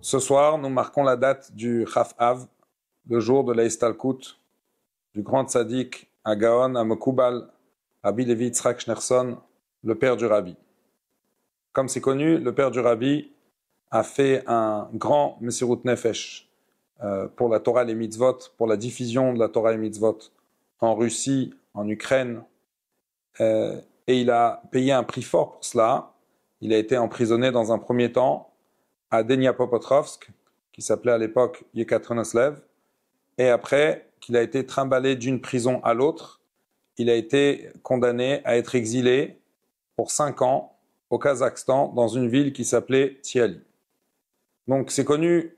Ce soir, nous marquons la date du Chaf Av, le jour de la Istalkut, du grand tzaddik Agaon Amekubal, Rabbi Levi Yitzhak Schneerson, le père du Rabbi. Comme c'est connu, le père du Rabbi a fait un grand Mesirut Nefesh pour la Torah et les mitzvot, pour la diffusion de la Torah et les mitzvot en Russie, en Ukraine, et il a payé un prix fort pour cela. Il a été emprisonné dans un premier temps à Dniapropetrovsk, qui s'appelait à l'époque Yekaternoslev, et après qu'il a été trimballé d'une prison à l'autre, il a été condamné à être exilé pour 5 ans au Kazakhstan, dans une ville qui s'appelait Tiali. Donc c'est connu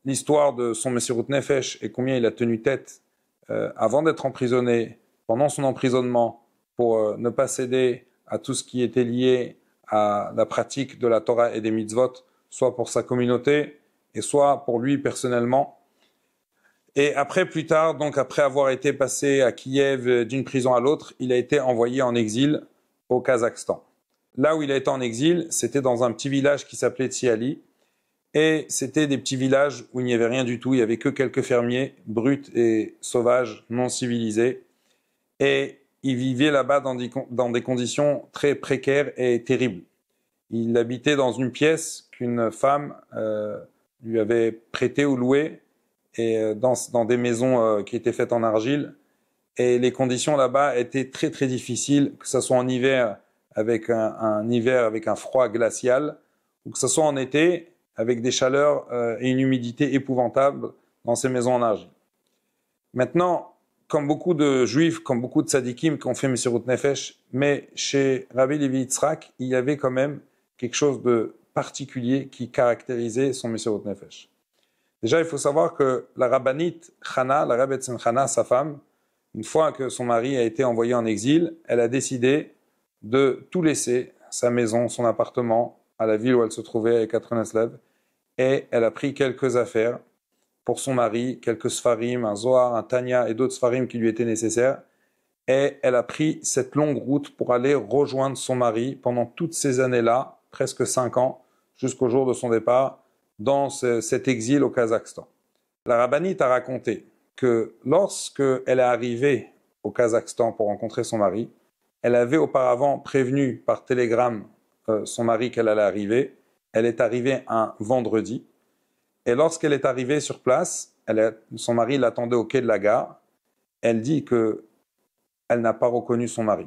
l'histoire de son Mesirut Nefesh et combien il a tenu tête avant d'être emprisonné, pendant son emprisonnement, pour ne pas céder à tout ce qui était lié à la pratique de la Torah et des mitzvot, soit pour sa communauté et soit pour lui personnellement. Et après, plus tard, donc après avoir été passé à Kiev d'une prison à l'autre, il a été envoyé en exil au Kazakhstan. Là où il a été en exil, c'était dans un petit village qui s'appelait Tsiali, et c'était des petits villages où il n'y avait rien du tout, il n'y avait que quelques fermiers bruts et sauvages, non civilisés, et il vivait là-bas dans des conditions très précaires et terribles. Il habitait dans une pièce qu'une femme lui avait prêtée ou louée, et dans des maisons qui étaient faites en argile. Et les conditions là-bas étaient très très difficiles, que ce soit en hiver avec un hiver avec un froid glacial, ou que ce soit en été avec des chaleurs et une humidité épouvantable dans ces maisons en argile. Maintenant, comme beaucoup de juifs, comme beaucoup de tzadikim qui ont fait Mesirut Nefesh, mais chez Rabbi Levi Yitzhak, il y avait quand même quelque chose de particulier qui caractérisait son Mesirut Nefesh. Déjà, il faut savoir que la rabbinite Chana, la Rebbetzin Chana, sa femme, une fois que son mari a été envoyé en exil, elle a décidé de tout laisser, sa maison, son appartement, à la ville où elle se trouvait, à Yekaternoslev, et elle a pris quelques affaires pour son mari, quelques sfarim, un Zohar, un Tanya et d'autres sfarim qui lui étaient nécessaires, et elle a pris cette longue route pour aller rejoindre son mari pendant toutes ces années-là, presque 5 ans, jusqu'au jour de son départ, dans cet exil au Kazakhstan. La rabbinite a raconté que lorsque elle est arrivée au Kazakhstan pour rencontrer son mari, elle avait auparavant prévenu par télégramme son mari qu'elle allait arriver. Elle est arrivée un vendredi, et lorsqu'elle est arrivée sur place, son mari l'attendait au quai de la gare. Elle dit que elle n'a pas reconnu son mari.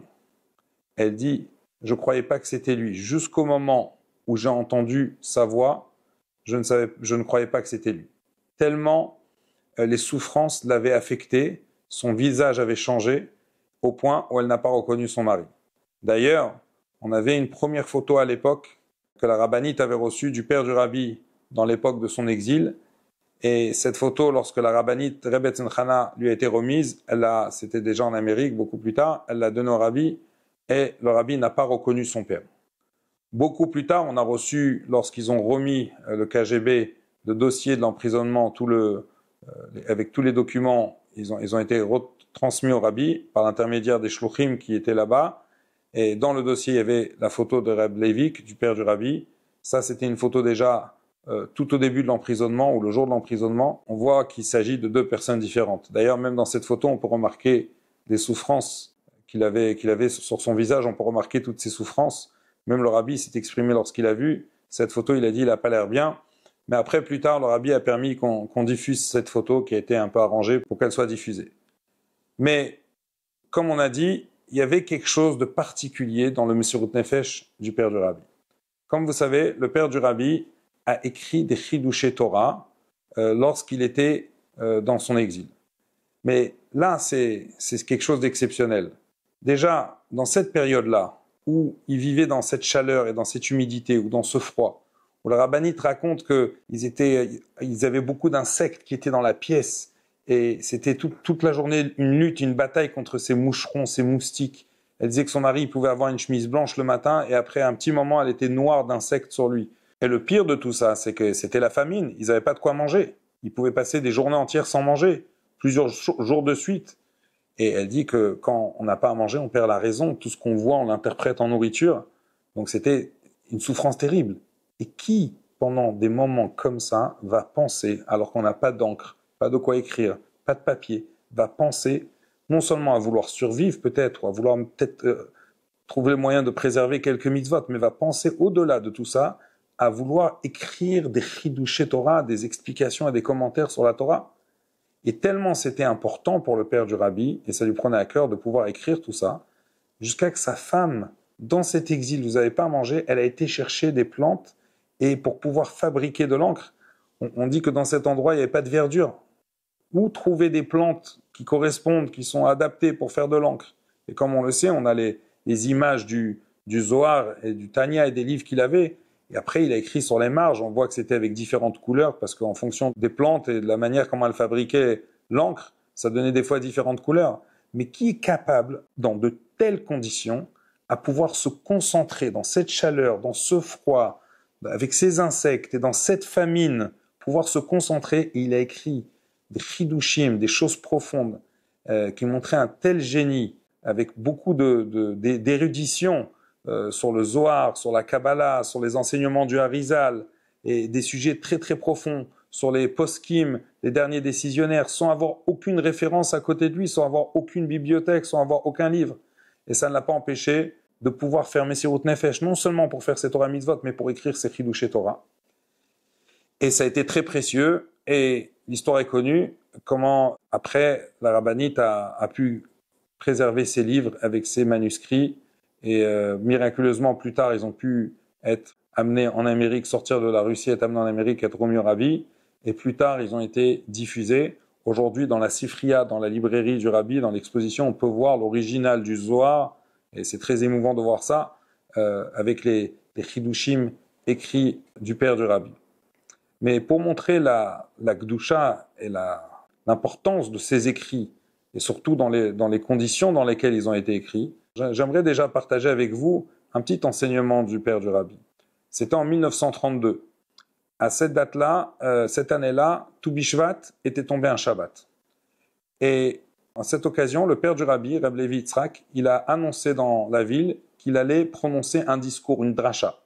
Elle dit « Je ne croyais pas que c'était lui. Jusqu'au moment où j'ai entendu sa voix, je ne croyais pas que c'était lui. » Tellement les souffrances l'avaient affectée, son visage avait changé, au point où elle n'a pas reconnu son mari. D'ailleurs, on avait une première photo à l'époque que la rabbinite avait reçue du père du Rabbi dans l'époque de son exil. Et cette photo, lorsque la rabbinite Rebbetzin Chana lui a été remise, c'était déjà en Amérique, beaucoup plus tard, elle l'a donnée au Rabbi, et le Rabbi n'a pas reconnu son père. Beaucoup plus tard, on a reçu, lorsqu'ils ont remis le KGB, le dossier de l'emprisonnement, avec tous les documents, ils ont été transmis au Rabbi par l'intermédiaire des shluchim qui étaient là-bas. Et dans le dossier, il y avait la photo de Reb Levik, du père du Rabbi. Ça, c'était une photo déjà tout au début de l'emprisonnement, ou le jour de l'emprisonnement. On voit qu'il s'agit de 2 personnes différentes. D'ailleurs, même dans cette photo, on peut remarquer des souffrances qu'il avait sur son visage. On peut remarquer toutes ces souffrances. Même le Rabbi s'est exprimé lorsqu'il a vu cette photo. Il a dit, il n'a pas l'air bien. Mais après, plus tard, le Rabbi a permis qu'on diffuse cette photo qui a été un peu arrangée pour qu'elle soit diffusée. Mais, comme on a dit, il y avait quelque chose de particulier dans le Mesirut Nefesh du père du Rabbi. Comme vous savez, le père du Rabbi a écrit des Chidushei Torah lorsqu'il était dans son exil. Mais là, c'est quelque chose d'exceptionnel. Déjà, dans cette période-là, où il vivait dans cette chaleur et dans cette humidité, ou dans ce froid, où le rabbinite raconte qu'ils avaient beaucoup d'insectes qui étaient dans la pièce, et c'était toute la journée une lutte, une bataille contre ces moucherons, ces moustiques. Elle disait que son mari pouvait avoir une chemise blanche le matin, et après un petit moment, elle était noire d'insectes sur lui. Et le pire de tout ça, c'est que c'était la famine. Ils n'avaient pas de quoi manger. Ils pouvaient passer des journées entières sans manger, plusieurs jours de suite. Et elle dit que quand on n'a pas à manger, on perd la raison. Tout ce qu'on voit, on l'interprète en nourriture. Donc c'était une souffrance terrible. Et qui pendant des moments comme ça, va penser, alors qu'on n'a pas d'encre, pas de quoi écrire, pas de papier, va penser non seulement à vouloir survivre peut-être, ou à vouloir peut-être trouver le moyen de préserver quelques mitzvot, mais va penser au-delà de tout ça, à vouloir écrire des chidushé Torah, des explications et des commentaires sur la Torah. Et tellement c'était important pour le père du rabbi, et ça lui prenait à cœur de pouvoir écrire tout ça, jusqu'à que sa femme, dans cet exil, vous n'avez pas à manger, elle a été chercher des plantes, et pour pouvoir fabriquer de l'encre, on dit que dans cet endroit, il n'y avait pas de verdure. Où trouver des plantes qui correspondent, qui sont adaptées pour faire de l'encre? Et comme on le sait, on a les images du Zohar et du Tanya et des livres qu'il avait. Et après, il a écrit sur les marges, on voit que c'était avec différentes couleurs, parce qu'en fonction des plantes et de la manière comment elles fabriquaient l'encre, ça donnait des fois différentes couleurs. Mais qui est capable, dans de telles conditions, à pouvoir se concentrer dans cette chaleur, dans ce froid, avec ces insectes et dans cette famine, pouvoir se concentrer? Et il a écrit des chidushim, des choses profondes, qui montraient un tel génie, avec beaucoup d'érudition, sur le Zohar, sur la Kabbalah, sur les enseignements du Harizal, et des sujets très très profonds, sur les poskim, les derniers décisionnaires, sans avoir aucune référence à côté de lui, sans avoir aucune bibliothèque, sans avoir aucun livre. Et ça ne l'a pas empêché de pouvoir faire Messirut Nefesh, non seulement pour faire ses Torah Mitzvot, mais pour écrire ses Chidushé Torah. Et ça a été très précieux, et l'histoire est connue, comment après la rabbinite a pu préserver ses livres avec ses manuscrits, et miraculeusement plus tard ils ont pu être amenés en Amérique, sortir de la Russie, être amenés en Amérique, être remis au rabbi, et plus tard ils ont été diffusés. Aujourd'hui dans la Sifria, dans la librairie du rabbi, dans l'exposition, on peut voir l'original du Zohar, et c'est très émouvant de voir ça, avec les chidushim écrits du père du rabbi. Mais pour montrer la Gdusha et l'importance de ces écrits, et surtout dans les conditions dans lesquelles ils ont été écrits, j'aimerais déjà partager avec vous un petit enseignement du père du rabbi. C'était en 1932. À cette date-là, cette année-là, Tou Bishvat était tombé un Shabbat. Et à cette occasion, le père du rabbi, Reb Levi Yitzhak, il a annoncé dans la ville qu'il allait prononcer un discours, une dracha.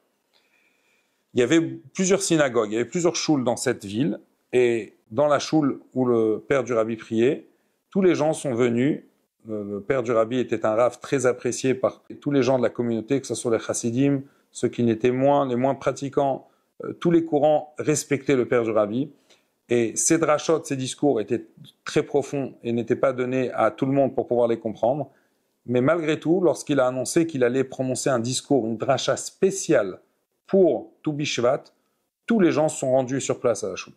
Il y avait plusieurs synagogues, il y avait plusieurs choules dans cette ville, et dans la choule où le père du rabbi priait, tous les gens sont venus. Le père du rabbi était un rav très apprécié par tous les gens de la communauté, que ce soit les chassidim, ceux qui n'étaient les moins pratiquants, tous les courants respectaient le père du rabbi. Et ces drachot, ces discours étaient très profonds et n'étaient pas donnés à tout le monde pour pouvoir les comprendre. Mais malgré tout, lorsqu'il a annoncé qu'il allait prononcer un discours, une dracha spéciale pour Tou Bishvat, tous les gens sont rendus sur place à la choule.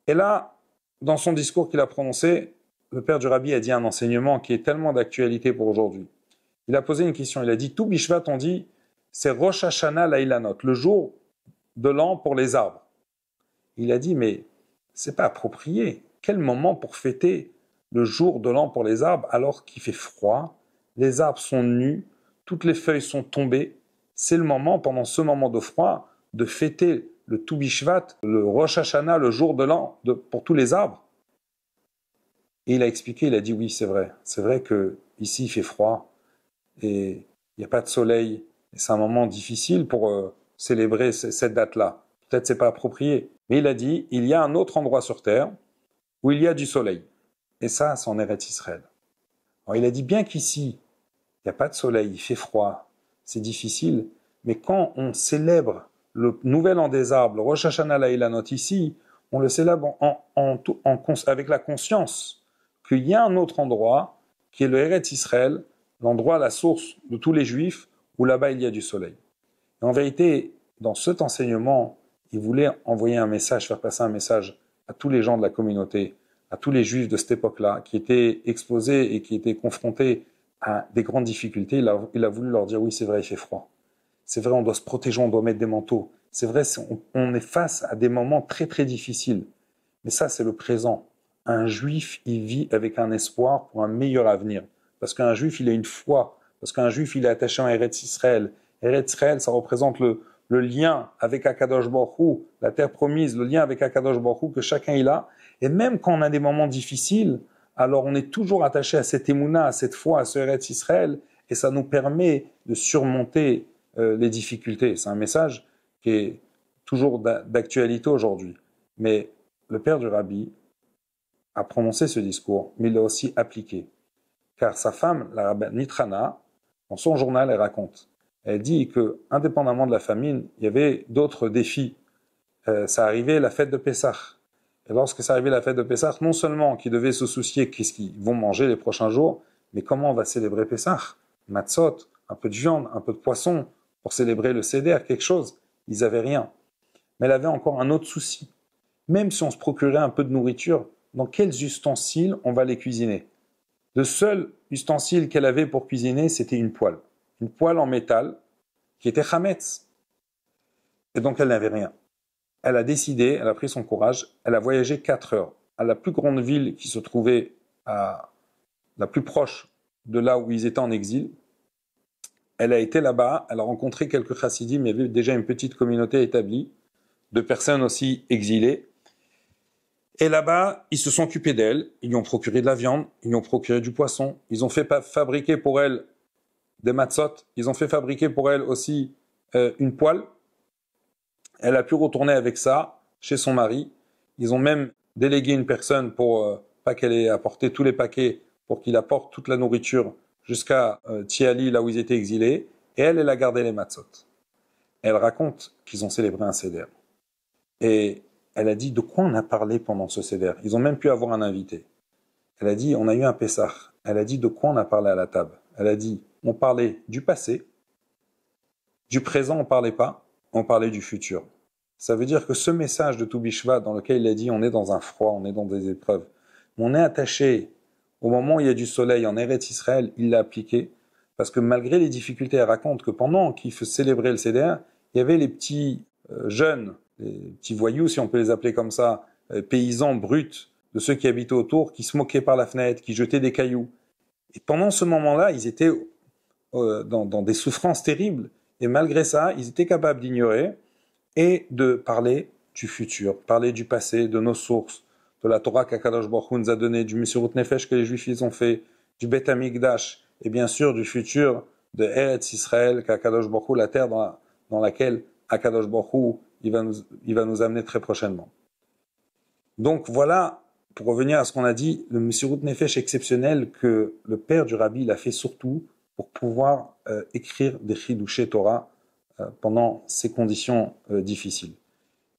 Et là, dans son discours qu'il a prononcé, le père du rabbi a dit un enseignement qui est tellement d'actualité pour aujourd'hui. Il a posé une question, il a dit, Tou Bishvat, on dit, c'est Rosh Hashanah Lailanot, le jour de l'an pour les arbres. Il a dit, mais c'est pas approprié. Quel moment pour fêter le jour de l'an pour les arbres alors qu'il fait froid, les arbres sont nus, toutes les feuilles sont tombées. C'est le moment, pendant ce moment de froid, de fêter le Tou Bishvat, le Rosh Hashanah, le jour de l'an pour tous les arbres. Et il a expliqué, il a dit oui, c'est vrai que ici il fait froid et il n'y a pas de soleil et c'est un moment difficile pour célébrer cette date-là. Peut-être c'est pas approprié, mais il a dit il y a un autre endroit sur terre où il y a du soleil et ça, c'est en Eretz Israël. Alors il a dit bien qu'ici il n'y a pas de soleil, il fait froid, c'est difficile, mais quand on célèbre le nouvel an des arbres, le Rosh Hashanah Lailanot ici, on le célèbre avec la conscience qu'il y a un autre endroit qui est le Eretz Israël, l'endroit, la source de tous les Juifs, où là-bas il y a du soleil. Et en vérité, dans cet enseignement, il voulait envoyer un message, faire passer un message à tous les gens de la communauté, à tous les Juifs de cette époque-là, qui étaient exposés et qui étaient confrontés à des grandes difficultés. Il a voulu leur dire, oui, c'est vrai, il fait froid. C'est vrai, on doit se protéger, on doit mettre des manteaux. C'est vrai, on est face à des moments très très difficiles. Mais ça, c'est le présent. Un juif, il vit avec un espoir pour un meilleur avenir. Parce qu'un juif, il a une foi. Parce qu'un juif, il est attaché à Eretz Israël. Eretz Israël, ça représente le lien avec Akadosh Baruch Hu, la terre promise, le lien avec Akadosh Baruch Hu que chacun il a. Et même quand on a des moments difficiles, alors on est toujours attaché à cette émouna, à cette foi, à ce Eretz Israël. Et ça nous permet de surmonter les difficultés. C'est un message qui est toujours d'actualité aujourd'hui. Mais le père du rabbi a prononcé ce discours, mais il l'a aussi appliqué. Car sa femme, la rabbinite Hana, dans son journal, elle raconte. Elle dit que, indépendamment de la famine, il y avait d'autres défis. Ça arrivait la fête de Pessah. Et lorsque ça arrivait la fête de Pessah, non seulement qu'ils devaient se soucier qu'est-ce qu'ils vont manger les prochains jours, mais comment on va célébrer Pessah? Matzot, un peu de viande, un peu de poisson, pour célébrer le Seder, quelque chose. Ils n'avaient rien. Mais elle avait encore un autre souci. Même si on se procurait un peu de nourriture, dans quels ustensiles on va les cuisiner? Le seul ustensile qu'elle avait pour cuisiner, c'était une poêle. Une poêle en métal qui était chametz. Et donc elle n'avait rien. Elle a décidé, elle a pris son courage, elle a voyagé 4 heures à la plus grande ville qui se trouvait la plus proche de là où ils étaient en exil. Elle a été là-bas, elle a rencontré quelques chassidim, il y avait déjà une petite communauté établie, de personnes aussi exilées. Et là-bas, ils se sont occupés d'elle, ils lui ont procuré de la viande, ils lui ont procuré du poisson, ils ont fait fabriquer pour elle des matzot, ils ont fait fabriquer pour elle aussi une poêle. Elle a pu retourner avec ça chez son mari. Ils ont même délégué une personne pour pas qu'elle ait apporté tous les paquets, pour qu'il apporte toute la nourriture jusqu'à Tiali, là où ils étaient exilés. Et elle a gardé les matzot. Elle raconte qu'ils ont célébré un seder. Et elle a dit de quoi on a parlé pendant ce seder. Ils ont même pu avoir un invité. Elle a dit on a eu un Pessah. Elle a dit de quoi on a parlé à la table. Elle a dit on parlait du passé, du présent on parlait pas, on parlait du futur. Ça veut dire que ce message de Toubishvat Bishvat dans lequel il a dit on est dans un froid, on est dans des épreuves, mais on est attaché au moment où il y a du soleil en Eretz Israël, il l'a appliqué parce que malgré les difficultés, elle raconte que pendant qu'il célébrait le Seder, il y avait les petits jeunes, les petits voyous si on peut les appeler comme ça, paysans bruts de ceux qui habitaient autour, qui se moquaient par la fenêtre, qui jetaient des cailloux. Et pendant ce moment-là, ils étaient dans des souffrances terribles et malgré ça, ils étaient capables d'ignorer et de parler du futur, parler du passé, de nos sources, de la Torah qu'Akadosh Baruch Hu nous a donnée, du Messirut Nefesh que les Juifs ils ont fait, du Bet Hamikdash, et bien sûr du futur de Eretz Israël qu'Akadosh Baruch Hu, la terre dans laquelle Akadosh Baruch Hu, il va nous amener très prochainement. Donc voilà, pour revenir à ce qu'on a dit, le Messirut Nefesh exceptionnel que le père du Rabbi l'a fait surtout pour pouvoir écrire des Chidushé Torah pendant ces conditions difficiles.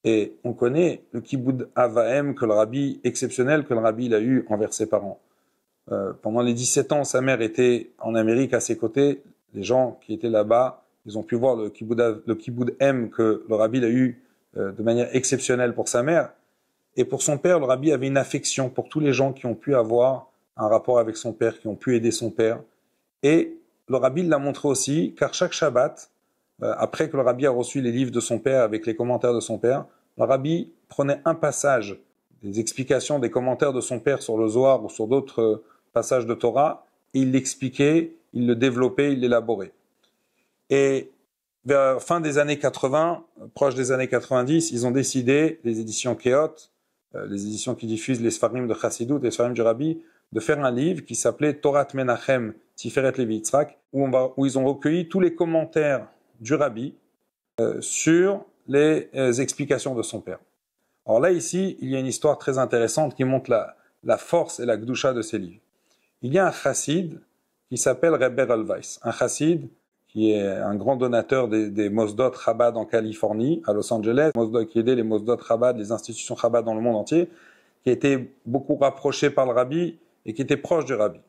Et on connaît le kiboud avahem que le rabbi exceptionnel que le rabbi il a eu envers ses parents. Pendant les 17 ans, sa mère était en Amérique à ses côtés. Les gens qui étaient là-bas, ils ont pu voir le kiboud M que le rabbi il a eu de manière exceptionnelle pour sa mère. Et pour son père, le rabbi avait une affection pour tous les gens qui ont pu avoir un rapport avec son père, qui ont pu aider son père. Et le rabbi l'a montré aussi, car chaque Shabbat, après que le rabbi a reçu les livres de son père avec les commentaires de son père, le rabbi prenait un passage des explications, des commentaires de son père sur le Zohar ou sur d'autres passages de Torah, et il l'expliquait, il le développait, il l'élaborait. Et vers la fin des années 80, proche des années 90, ils ont décidé, les éditions Keot, les éditions qui diffusent les Sfarim de Chassidut, les Sfarim du Rabbi, de faire un livre qui s'appelait Torat Menachem Tiferet Levi Yitzhak, où ils ont recueilli tous les commentaires du Rabbi sur les explications de son père. Alors là, ici, il y a une histoire très intéressante qui montre la force et la gdusha de ces livres. Il y a un chassid qui s'appelle Rebbe Rolweiss, un chassid qui est un grand donateur des Mosdot Chabad en Californie, à Los Angeles, qui aidait les Mosdot Chabad, les institutions Chabad dans le monde entier, qui a été beaucoup rapproché par le Rabbi et qui était proche du Rabbi.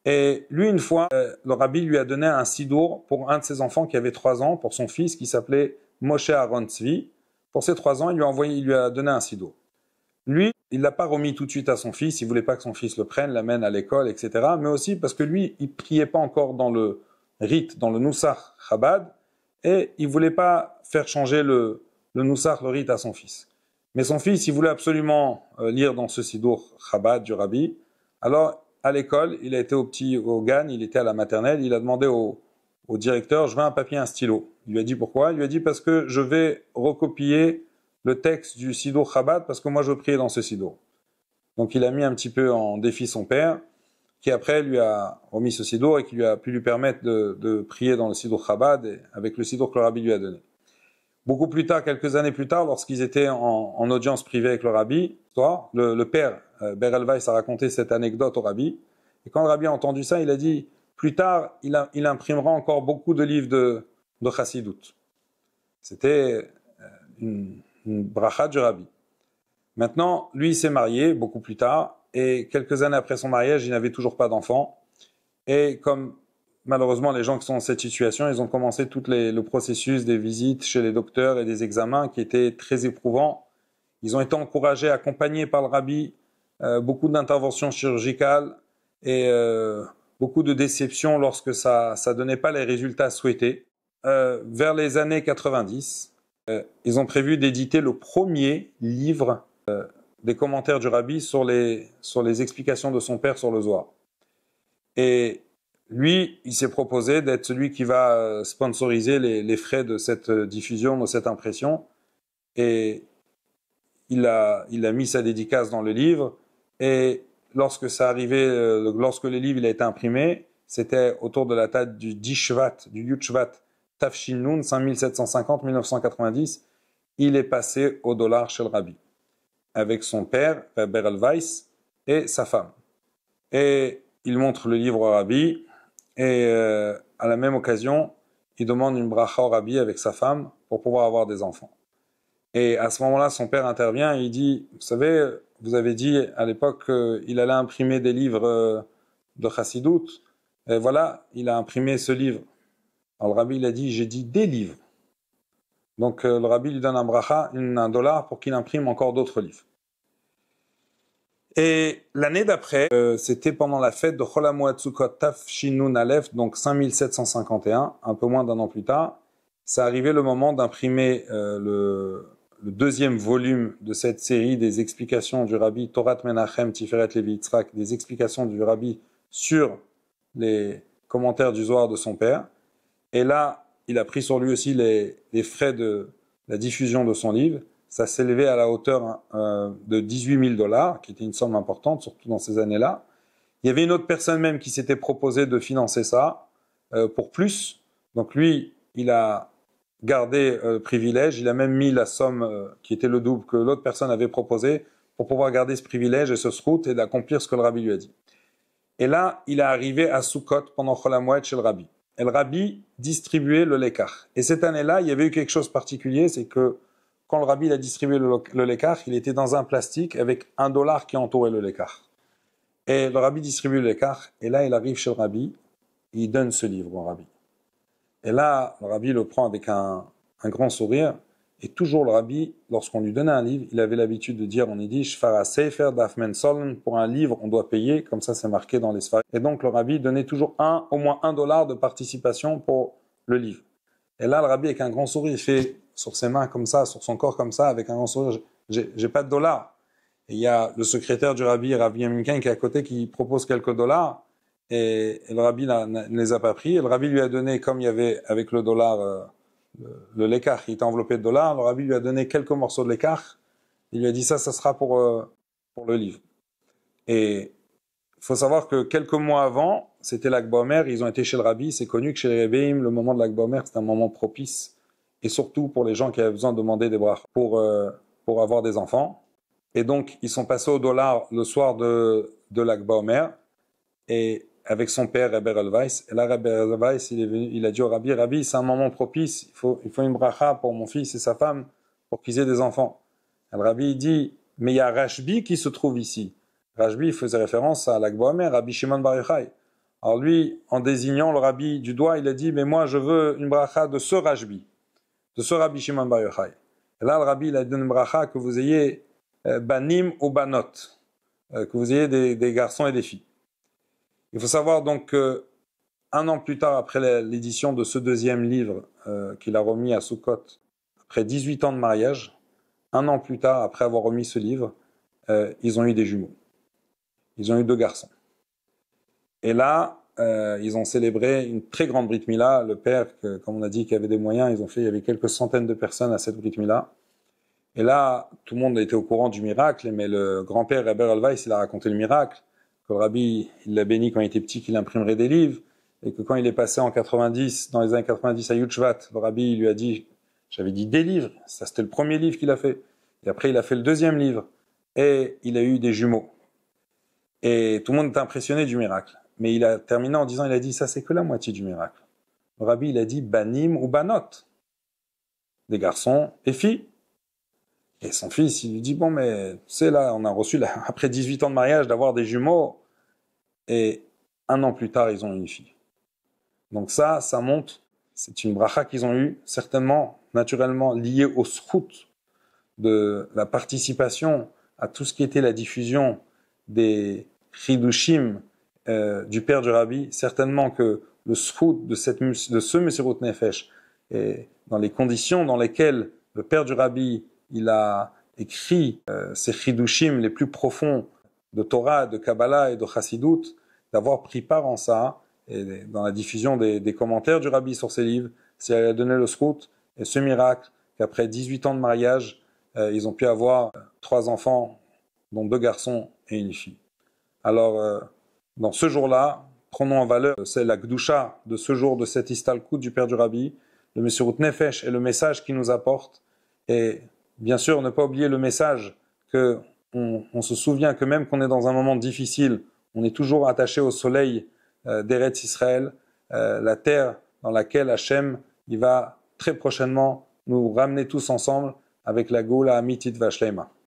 Et lui, une fois, le Rabbi lui a donné un sidour pour un de ses enfants qui avait 3 ans, pour son fils qui s'appelait Moshe Aaron Tzvi. Pour ses 3 ans, il lui a donné un sidour. Lui, il l'a pas remis tout de suite à son fils, il voulait pas que son fils le prenne, l'amène à l'école, etc. Mais aussi parce que lui, il priait pas encore dans le rite, dans le Nusach Chabad, et il voulait pas faire changer le Nusach, le rite à son fils. Mais son fils, il voulait absolument lire dans ce sidour Chabad du Rabbi. Alors, à l'école, il a été au GAN, il était à la maternelle, il a demandé au directeur, je veux un papier, un stylo. Il lui a dit pourquoi? Il lui a dit parce que je vais recopier le texte du Sidour Chabad parce que moi je veux prier dans ce Sidour. Donc il a mis un petit peu en défi son père, qui après lui a remis ce Sidour et qui lui a pu lui permettre de prier dans le Sidour Chabad avec le Sidour que le Rabbi lui a donné. Beaucoup plus tard, quelques années plus tard, lorsqu'ils étaient en audience privée avec le rabbi, le père, Ber Elweis, a raconté cette anecdote au rabbi. Et quand le rabbi a entendu ça, il a dit, plus tard, il imprimera encore beaucoup de livres de Chassidut. C'était une bracha du rabbi. Maintenant, lui, il s'est marié beaucoup plus tard, et quelques années après son mariage, il n'avait toujours pas d'enfant. Et comme malheureusement les gens qui sont dans cette situation, ils ont commencé tout le processus des visites chez les docteurs et des examens qui étaient très éprouvants. Ils ont été encouragés, accompagnés par le rabbi, beaucoup d'interventions chirurgicales et beaucoup de déceptions lorsque ça donnait pas les résultats souhaités. Vers les années 90, ils ont prévu d'éditer le premier livre des commentaires du rabbi sur les explications de son père sur le Zohar. Et lui, il s'est proposé d'être celui qui va sponsoriser les frais de cette diffusion, de cette impression. Et il a mis sa dédicace dans le livre. Et lorsque ça arrivait, lorsque le livre il a été imprimé, c'était autour de la date du 10 Shvat, du Yud Shvat, Tafshin Nun, 5750-1990. Il est passé au dollar chez le rabbi, avec son père, Ber Elweis, et sa femme. Et il montre le livre au rabbi, et à la même occasion, il demande une bracha au rabbi avec sa femme pour pouvoir avoir des enfants. Et à ce moment-là, son père intervient et il dit, vous savez, vous avez dit à l'époque qu'il allait imprimer des livres de Chassidut, et voilà, il a imprimé ce livre. Alors le rabbi, il a dit, j'ai dit des livres. Donc le rabbi lui donne un bracha, un dollar, pour qu'il imprime encore d'autres livres. Et l'année d'après, c'était pendant la fête de Chol HaMoed Sukkot Tafshin Nun Aleph, donc 5751, un peu moins d'un an plus tard. Ça arrivait le moment d'imprimer le deuxième volume de cette série des explications du rabbi Torat Menachem Tiferet Levi Yitzhak, des explications du rabbi sur les commentaires du Zohar de son père. Et là, il a pris sur lui aussi les frais de la diffusion de son livre. Ça s'élevait à la hauteur de $18 000, qui était une somme importante, surtout dans ces années-là. Il y avait une autre personne même qui s'était proposé de financer ça pour plus. Donc lui, il a gardé le privilège, il a même mis la somme qui était le double que l'autre personne avait proposé pour pouvoir garder ce privilège et ce srout et d'accomplir ce que le rabbi lui a dit. Et là, il est arrivé à Sukkot pendant Chol HaMoed chez le rabbi. Et le rabbi distribuait le lekar. Et cette année-là, il y avait eu quelque chose de particulier, c'est que quand le rabbi a distribué le lekar, il était dans un plastique avec $1 qui entourait le lekar. Et le rabbi distribue le lekar, et là il arrive chez le rabbi, il donne ce livre au rabbi. Et là, le rabbi le prend avec un grand sourire, et toujours le rabbi, lorsqu'on lui donnait un livre, il avait l'habitude de dire, on y dit, Shfara Sefer Dafmen Soln, pour un livre on doit payer, comme ça c'est marqué dans les sfarim. Et donc le rabbi donnait toujours au moins $1 de participation pour le livre. Et là, le rabbi, avec un grand sourire, il fait sur ses mains comme ça, sur son corps comme ça, avec un grand sourire, j'ai pas de dollars. Et il y a le secrétaire du rabbi, Rabbi Yaminkin, qui est à côté, qui propose quelques dollars, et le rabbi ne les a pas pris. Et le rabbi lui a donné, comme il y avait avec le dollar, le lekar, qui était enveloppé de dollars, le rabbi lui a donné quelques morceaux de lekar. Il lui a dit ça sera pour le livre. Et il faut savoir que quelques mois avant, c'était l'Ag BaOmer, ils ont été chez le rabbi, c'est connu que chez les Rebbeim, le moment de l'Ag BaOmer, c'est un moment propice, et surtout pour les gens qui avaient besoin de demander des brachot pour avoir des enfants. Et donc, ils sont passés au dollar le soir de l'Ag BaOmer, et avec son père, Ber Elweis. Et là, Ber Elweis, il a dit au rabbi, Rabbi, c'est un moment propice, il faut une bracha pour mon fils et sa femme, pour qu'ils aient des enfants. Et le rabbi, il dit, mais il y a Rashbi qui se trouve ici. Rashbi faisait référence à l'Ag BaOmer, Rabbi Shimon Bar Yochai. Alors lui, en désignant le rabbi du doigt, il a dit, mais moi je veux une bracha de ce Rashbi, de ce Rabbi Shimon Bar Yochai. Et là, le rabbi, il a donné une bracha que vous ayez banim ou banot, que vous ayez des garçons et des filles. Il faut savoir donc que un an plus tard, après l'édition de ce deuxième livre qu'il a remis à Sukkot, après 18 ans de mariage, un an plus tard, après avoir remis ce livre, ils ont eu des jumeaux. Ils ont eu 2 garçons. Et là, ils ont célébré une très grande Brit Mila. Le père, comme on a dit, qui avait des moyens, il y avait quelques centaines de personnes à cette Brit Mila. Et là, tout le monde était au courant du miracle, mais le grand-père, Ber Elweis, il a raconté le miracle, que le rabbi, il l'a béni quand il était petit, qu'il imprimerait des livres, et que quand il est passé en 90, dans les années 90 à Yud Shvat, le rabbi, il lui a dit, J'avais dit des livres, ça c'était le premier livre qu'il a fait. Et après il a fait le deuxième livre. Et il a eu des jumeaux. Et tout le monde était impressionné du miracle. Mais il a terminé en disant, il a dit, ça c'est que la moitié du miracle. Le rabbi, il a dit, banim ou banot. Des garçons et filles. Et son fils, il lui dit, bon, mais tu sais, là, on a reçu, là, après 18 ans de mariage, d'avoir des jumeaux. Et un an plus tard, ils ont une fille. Donc ça montre, c'est une bracha qu'ils ont eue, certainement, naturellement, liée au srout de la participation à tout ce qui était la diffusion des chidushim du père du rabbi. Certainement que le srout de ce Mesirut Nefesh, et dans les conditions dans lesquelles le père du rabbi il a écrit ces chidushim les plus profonds de Torah, de Kabbalah et de Chassidut, d'avoir pris part en ça, et dans la diffusion des commentaires du rabbi sur ses livres, c'est à donner le srout et ce miracle qu'après 18 ans de mariage, ils ont pu avoir 3 enfants, dont 2 garçons et une fille. Alors, dans ce jour-là, prenons en valeur, c'est la Gdusha de ce jour, de cet Istalkut du Père du Rabbi, le Mesirut Nefesh et le message qu'il nous apporte. Et bien sûr, ne pas oublier le message que on se souvient que même qu'on est dans un moment difficile, on est toujours attaché au soleil d'Eretz Israël, la terre dans laquelle Hachem, il va très prochainement nous ramener tous ensemble avec la Goula Amitit Vashlema.